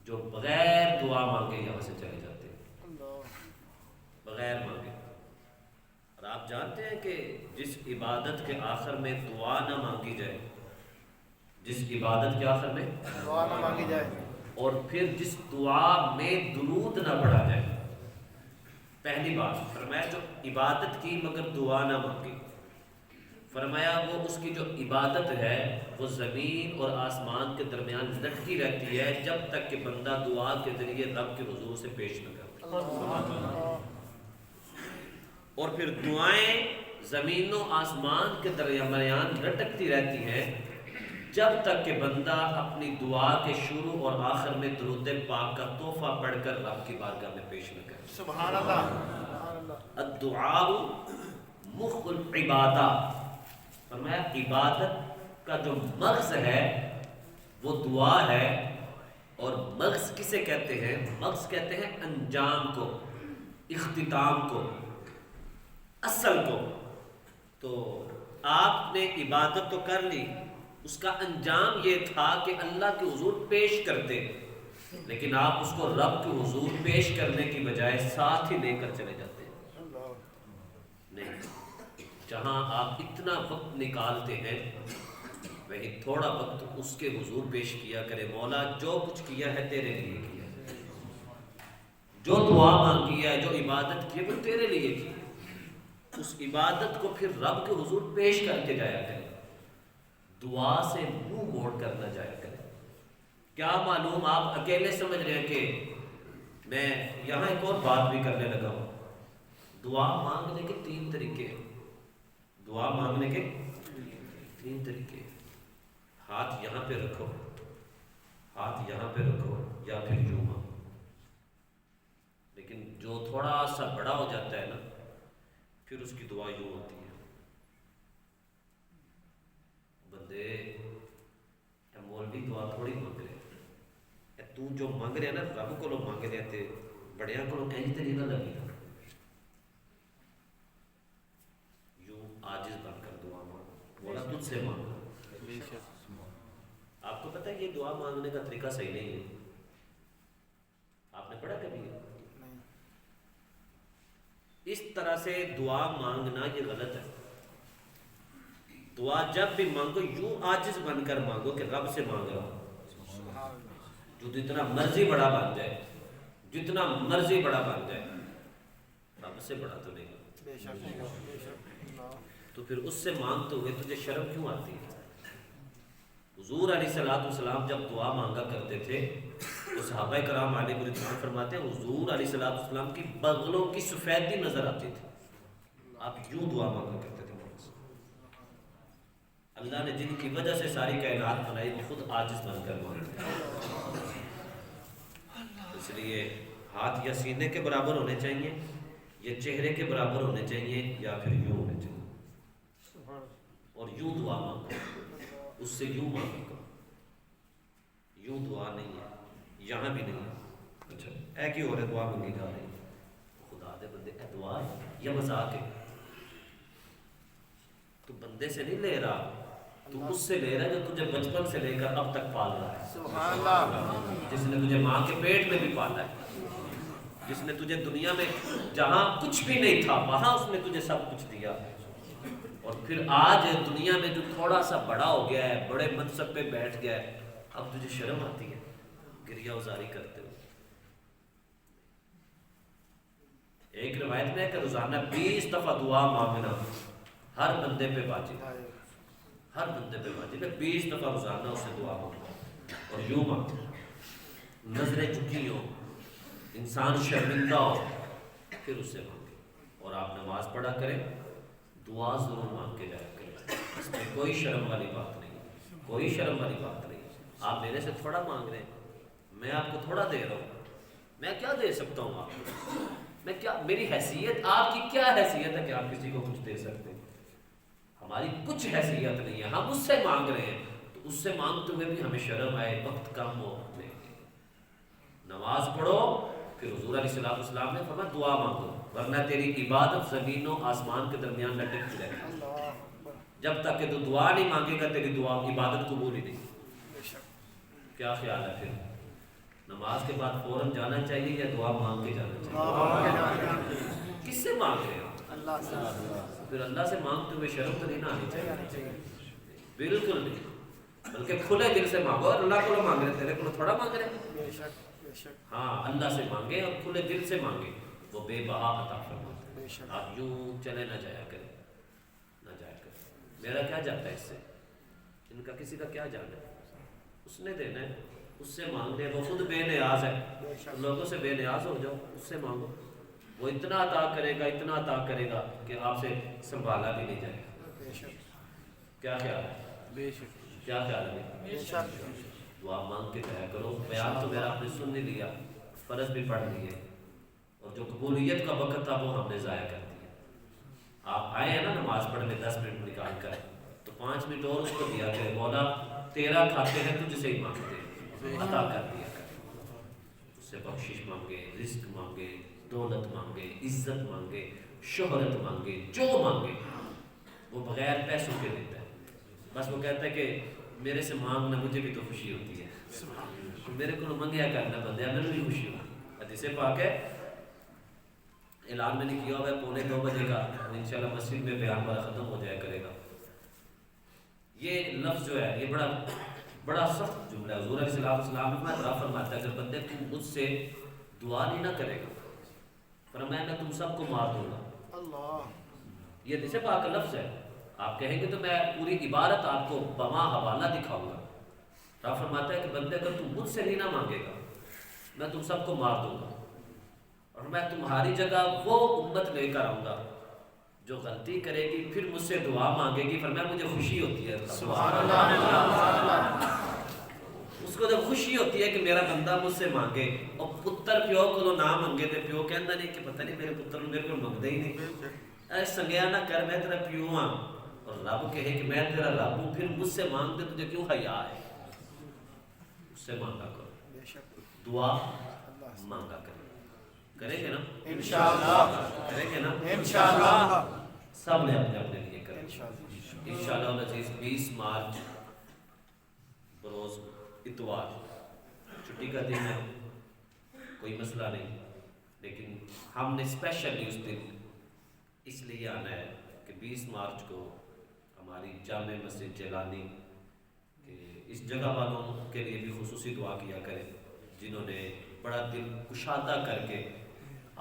جو بغیر دعا مانگے یہاں سے چلے جاتے ہیں، بغیر مانگے. اور آپ جانتے ہیں کہ جس عبادت کے آخر میں دعا نہ مانگی جائے، جس عبادت کے آخر میں دعا نہ مانگی جائے، اور پھر جس دعا میں درود نہ پڑھا جائے، پہلی بات فرمایا جو عبادت کی مگر دعا نہ مانگی، فرمایا وہ اس کی جو عبادت ہے وہ زمین اور آسمان کے درمیان لٹکی رہتی ہے جب تک کہ بندہ دعا کے ذریعے رب کے حضور سے پیش نہ کرے. اور پھر دعائیں زمین و آسمان کے درمیان لٹکتی رہتی ہیں جب تک کہ بندہ اپنی دعا کے شروع اور آخر میں درود پاک کا تحفہ پڑھ کر رب کی بارگاہ میں پیش نہ کرے. سبحان اللہ. الدعاء مخ العبادہ، فرمایا عبادت کا جو مغز ہے وہ دعا ہے. اور مغز کسے کہتے ہیں؟ مغز کہتے ہیں انجام کو، اختتام کو، اصل کو. تو آپ نے عبادت تو کر لی، اس کا انجام یہ تھا کہ اللہ کے حضور پیش کرتے، لیکن آپ اس کو رب کے حضور پیش کرنے کی بجائے ساتھ ہی لے کر چلے جاتے ہیں. نہیں، جہاں آپ اتنا وقت نکالتے ہیں وہی تھوڑا وقت اس کے حضور پیش کیا کرے. مولا جو کچھ کیا ہے تیرے لیے کیا ہے، جو دعا مانگی ہے، جو عبادت کی ہے وہ تیرے لیے کی ہے. اس عبادت کو پھر رب کے حضور پیش کر کے جایا کرے، دعا سے منہ موڑ کر نہ جایا کرے. کیا معلوم آپ اکیلے سمجھ رہے ہیں کہ میں یہاں ایک اور بات بھی کرنے لگا ہوں. دعا مانگنے کے 3 طریقے ہیں. دعا مانگنے کے 3 طریقے. ہاتھ یہاں پہ رکھو، ہاتھ یہاں پہ رکھو، یا پھر یوں مانگو. لیکن جو تھوڑا سا بڑا ہو جاتا ہے نا، پھر اس کی دعا یوں ہوتی ہے. بندے اے مولوی دعا تھوڑی مانگ رہے اے تو جو مانگ رہے ہیں نا رب کو مانگ رہے تے بڑیاں کو انج تے نہیں نہ لگی. یوں عاجز بن کر دعا مانگ، بولا تجھ سے مانگا. آپ کو پتہ ہے یہ دعا مانگنے کا طریقہ صحیح نہیں ہے. آپ نے پڑھا کبھی ہے؟ اس طرح سے دعا مانگنا یہ غلط ہے. دعا جب بھی مانگو یوں عاجز بن کر مانگو کہ رب سے مانگ رہا ہوں. جو جتنا مرضی بڑا بن جائے، جتنا مرضی بڑا بن جائے، رب سے بڑا تو نہیں. تو پھر اس سے مانگتے ہوئے تجھے شرم کیوں آتی ہے؟ حضور علیہ السلام جب دعا مانگا کرتے تھے تو صحابہ کرام علیہ رضوان فرماتے ہیں حضور علیہ السلام کی بغلوں کی سفیدی نظر آتی تھی. آپ یوں دعا مانگا کرتے تھے. اللہ نے جن کی وجہ سے ساری کائنات بنائی وہ خود عاجز بن کر مانگتے ہیں. اس لیے ہاتھ یا سینے کے برابر ہونے چاہیے، یا چہرے کے برابر ہونے چاہیے، یا پھر یوں ہونے چاہیے. اور یوں دعا مانگو، اس سے یوں مانگو. یوں دعا نہیں ہے، یہاں بھی نہیں ہے. اچھا اے کیوں ہو رہا ہے دعا مانگی جا رہی ہے؟ خدا دے بندے اے دعا ہے یا مذاق ہے؟ تو بندے سے نہیں لے رہا، تو اس سے لے رہا ہے جو تجھے بچپن سے لے کر اب تک پال رہا ہے. سبحان اللہ. جس نے تجھے ماں کے پیٹ میں بھی پالا ہے، جس نے تجھے دنیا میں جہاں کچھ بھی نہیں تھا وہاں اس نے تجھے سب کچھ دیا. اور پھر آج دنیا میں جو تھوڑا سا بڑا ہو گیا ہے، بڑے منصب پہ بیٹھ گیا ہے، اب تجھے شرم آتی ہے گریہ ازاری کرتے ہو. ایک روایت میں ہے کہ روزانہ 20 دفعہ دعا مانگنا ہر بندے پہ واجب ہے. ہر بندے پہ واجب ہے 20 دفعہ روزانہ اسے دعا مانگنا. اور یوں مانگو، نظریں جھکی ہو، انسان شرمندہ ہو، پھر اس سے مانگے. اور آپ نماز پڑھا کریں، دعا ضرور مانگ کے جایا کریں. اس میں کوئی شرم والی بات نہیں، کوئی شرم والی بات نہیں. آپ میرے سے تھوڑا مانگ رہے ہیں، میں آپ کو تھوڑا دے رہا ہوں. میں کیا دے سکتا ہوں آپ کو؟ میں کیا، میری حیثیت، آپ کی کیا حیثیت ہے کہ آپ کسی کو کچھ دے سکتے ہیں؟ ہماری کچھ حیثیت نہیں ہے. ہم اس سے مانگ رہے ہیں تو اس سے مانگتے ہوئے بھی ہمیں شرم آئے، وقت کم ہو. نماز پڑھو، پھر حضور علیہ السلام نے فرمایا دعا مانگو، ورنہ تیری عبادت زمین و آسمان کے درمیان لٹک جائے گی. جب تک کہ تو دعا نہیں مانگے گا تیری دعا عبادت قبول ہی نہیں. کیا خیال ہے پھر نماز کے بعد فوراً جانا چاہیے یا دعا مانگ کے جانا چاہیے؟ کس سے مانگ رہے ہیں؟ اللہ سے. پھر اللہ سے مانگتے ہوئے شرم تو نہیں نہ آنی چاہیے. بالکل نہیں، بلکہ کھلے دل سے مانگو. اور اللہ کو مانگ رہے، تیرے کو تھوڑا مانگ رہے. ہاں اللہ سے مانگے اور کھلے دل سے مانگے، وہ بے بہا عطا فرماتا ہے. آپ یوں چلے نہ جایا کریں، نہ جایا کریں. میرا کیا جاتا ہے اس سے؟ ان کا کسی کا کیا جانا ہے؟ اس نے دینا ہے، اس سے مانگنے. وہ خود بے نیاز ہے، لوگوں سے بے نیاز ہو جاؤ، اس سے مانگو. وہ اتنا عطا کرے گا، اتنا عطا کرے گا کہ آپ سے سنبھالا بھی نہیں جائے گا. کیا خیال ہے؟ کیا خیال ہے؟ دعا مانگ کے جایا کرو. بیان تو میرا آپ نے سن نہیں لیا، فرض بھی پڑھ لیے، اور جو قبولیت کا وقت تھا وہ ہم نے ضائع کر دیا. آپ آئے ہیں نا نماز پڑھنے 10 منٹ نکال کر، تو 5 منٹ اور اس کو دیا کہ مولا تیرا کھاتے ہیں تجھ سے ہی مانگتے ہیں، عطا کر دیا کر، اس سے بخشش مانگے، رزق مانگے، دولت مانگے، عزت مانگے، شہرت مانگے، جو مانگے وہ بغیر پیسوں کے دیتا ہے. بس وہ کہتا ہے کہ میرے سے مانگنا، مجھے بھی تو خوشی ہوتی ہے، میرے کو منگیا کرنا بندہ، میرے بھی خوشی ہوتی. حدیث پاک ہے، اعلان میں نے کیا ہوا ہے 1:45 بجے کا، انشاءاللہ مسجد میں بیان والا ختم ہو جایا کرے گا. یہ لفظ جو ہے یہ بڑا سخت جملہ ہے. حضور علیہ السلام نے فرماتا ہے اگر بندے تم مجھ سے دعا نہیں نہ کرے گا، فرمایا میں تم سب کو مار دوں گا. اللہ، یہ حدیث پاک کا لفظ ہے. آپ کہیں گے تو میں پوری عبارت آپ کو بما حوالہ دکھاؤں گا. آپ فرماتا ہے کہ بندے اگر تم مجھ سے نہیں نہ مانگے گا، میں تم سب کو مار دوں گا، اور میں تمہاری جگہ وہ امت لے کر آؤں گا جو غلطی کرے گی پھر مجھ سے دعا مانگے گی. فرمایا مجھے خوشی ہوتی ہے، سبحان اللہ، اس کو جب خوشی ہوتی ہے کہ میرا بندہ مجھ سے مانگے. اور پتر پیو کو نہ مانگے تے پیو کہندا نہیں کہ پتہ نہیں میرے پتر میرے کو منگدا ہی نہیں، اے سنگیا نہ کر میں تیرا پیو ہاں. اور رب کہے کہ میں تیرا رب ہوں، پھر مجھ سے مانگتے تجھے کیوں حیا ہے. اس سے مانگا کرو، بے شک، دعا مانگا کرے. کریں گے نا انشاءاللہ، کریں گے نا انشاءاللہ، سب نے اپنے اپنے لیے کریں. انشاءاللہ، انشاءاللہ العزیز 20 مارچ بروز اتوار چھٹی کا دن ہے، کوئی مسئلہ نہیں، لیکن ہم نے اسپیشلی اس دن اس لیے آنا ہے کہ 20 مارچ کو ہماری جامع مسجد جیلانی کہ اس جگہ والوں کے لیے بھی خصوصی دعا کیا کریں جنہوں نے بڑا دل کشادہ کر کے.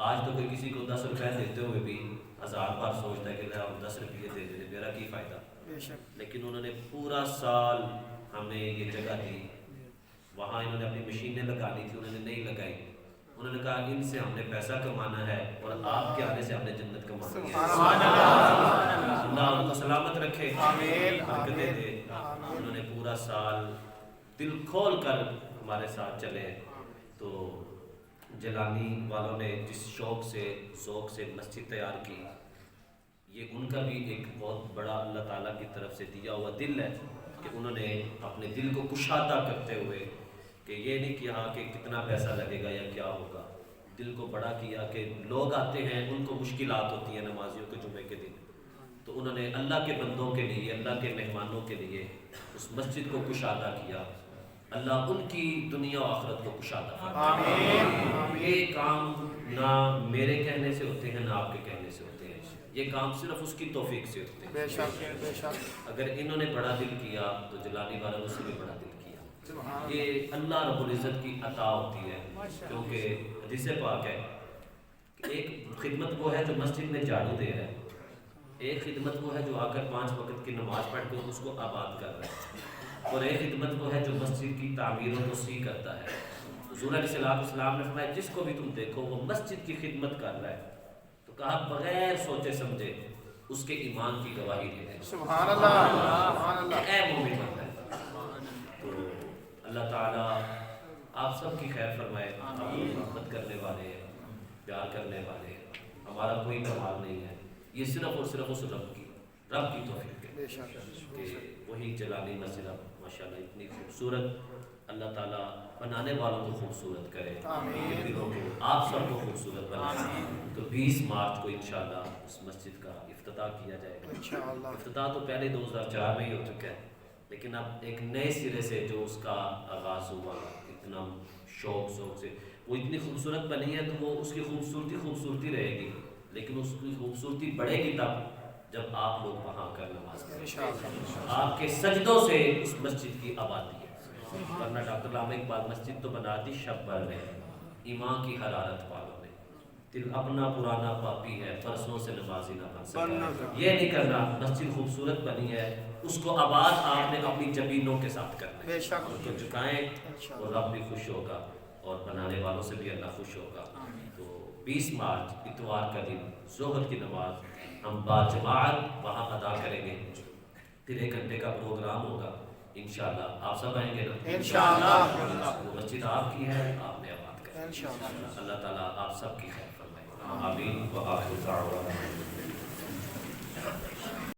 آج تو کوئی کسی کو 10 روپے دیتے ہوئے بھی 1000 بار سوچتا ہے کہ ہم 10 روپے دے دیں میرا کی فائدہ. بے شک، لیکن انہوں نے پورا سال ہمیں یہ جگہ دی. وہاں انہوں نے اپنی مشینیں لگانی تھی، انہوں نے نہیں لگائی. انہوں نے کہا ان سے ہم نے پیسہ کمانا ہے اور آپ کے آنے سے ہم نے جنت کمانی ہے. اللہ ان کو سلامت رکھے، برکتیں دے. انہوں نے پورا سال دل کھول کر ہمارے ساتھ چلے. تو جیلانی والوں نے جس شوق سے ذوق سے مسجد تیار کی، یہ ان کا بھی ایک بہت بڑا اللہ تعالیٰ کی طرف سے دیا ہوا دل ہے کہ انہوں نے اپنے دل کو کشادہ کرتے ہوئے کہ یہ نہیں کیا کہ کتنا پیسہ لگے گا یا کیا ہوگا، دل کو بڑا کیا کہ لوگ آتے ہیں ان کو مشکلات ہوتی ہیں نمازیوں کے جمعے کے دن، تو انہوں نے اللہ کے بندوں کے لیے، اللہ کے مہمانوں کے لیے اس مسجد کو کشادہ کیا. اللہ ان کی دنیا و آخرت کو کشادہ فرمائے. یہ کام نہ میرے کہنے سے ہوتے ہیں نہ آپ کے کہنے سے ہوتے ہیں، یہ کام صرف اس کی توفیق سے ہوتے ہیں. بے شک، بے شک، اگر انہوں نے بڑا دل کیا تو جیلانی والوں نے اس سے بھی بڑا دل کیا. یہ اللہ رب العزت کی عطا ہوتی ہے، کیونکہ حدیث پاک ہے کہ ایک خدمت وہ ہے جو مسجد میں جھاڑو دے رہا ہے، ایک خدمت وہ ہے جو آ کر 5 وقت کی نماز پڑھ کے اس کو آباد کر رہا ہے، اور ایک خدمت وہ ہے جو مسجد کی تعمیر و توسیع کرتا ہے. حضور علیہ السلام نے فرمایا جس کو بھی تم دیکھو وہ مسجد کی خدمت کر رہا ہے تو کہا بغیر سوچے سمجھے اس کے ایمان کی گواہی دے دیں. سبحان اللہ، سبحان اللہ، اے مومن بندہ. تو اللہ تعالیٰ آپ سب کی خیر فرمائے. آپ محبت کرنے والے ہیں، پیار کرنے والے ہیں، ہمارا کوئی کمال نہیں ہے، یہ صرف اور صرف اس رب کی توفیق ہے بے شک، کہ وہی جیلانی مسجد ماشاءاللہ اتنی خوبصورت. اللہ تعالیٰ بنانے والوں کو خوبصورت کرے، دلوں کو آپ سب کو خوبصورت بنائے. تو 20 مارچ کو انشاءاللہ اس مسجد کا افتتاح کیا جائے گا. انشاءاللہ. افتتاح تو پہلے 2004 میں ہی ہو چکا ہے، لیکن اب ایک نئے سرے سے جو اس کا آغاز ہوا اتنا شوق سے وہ اتنی خوبصورت بنی ہے تو وہ اس کی خوبصورتی رہے گی، لیکن اس کی خوبصورتی بڑھے گی تب جب آپ لوگ وہاں کر نماز پڑھیں. آپ کے سجدوں سے اس مسجد کی آبادی ہے. ورنہ ڈاکٹر علامہ اقبال مسجد تو بنا دی شب بھر میں، ایمان کی حرارت پالوں میں، دل اپنا پرانا پاپی ہے پرسوں سے نمازی نہ بن سکا. یہ نہیں کرنا. مسجد خوبصورت بنی ہے، اس کو آباد آپ نے اپنی جبینوں کے ساتھ کرنا ہے. بے شک، اس کو جھکائیں اور رب بھی خوش ہوگا اور بنانے والوں سے بھی اللہ خوش ہوگا. تو 20 مارچ اتوار کا دن ظہر کی نماز ہم باجماعت وہاں ادا کریں گے. پھر 1 گھنٹے کا پروگرام ہوگا انشاءاللہ. آپ سب آئیں گے نا انشاءاللہ. وہ مسجد آپ کی ہے، آپ نے آباد کریں. انشاءاللہ. اللہ تعالیٰ آپ سب کی خیر فرمائے. آمین. وآخر دعوانا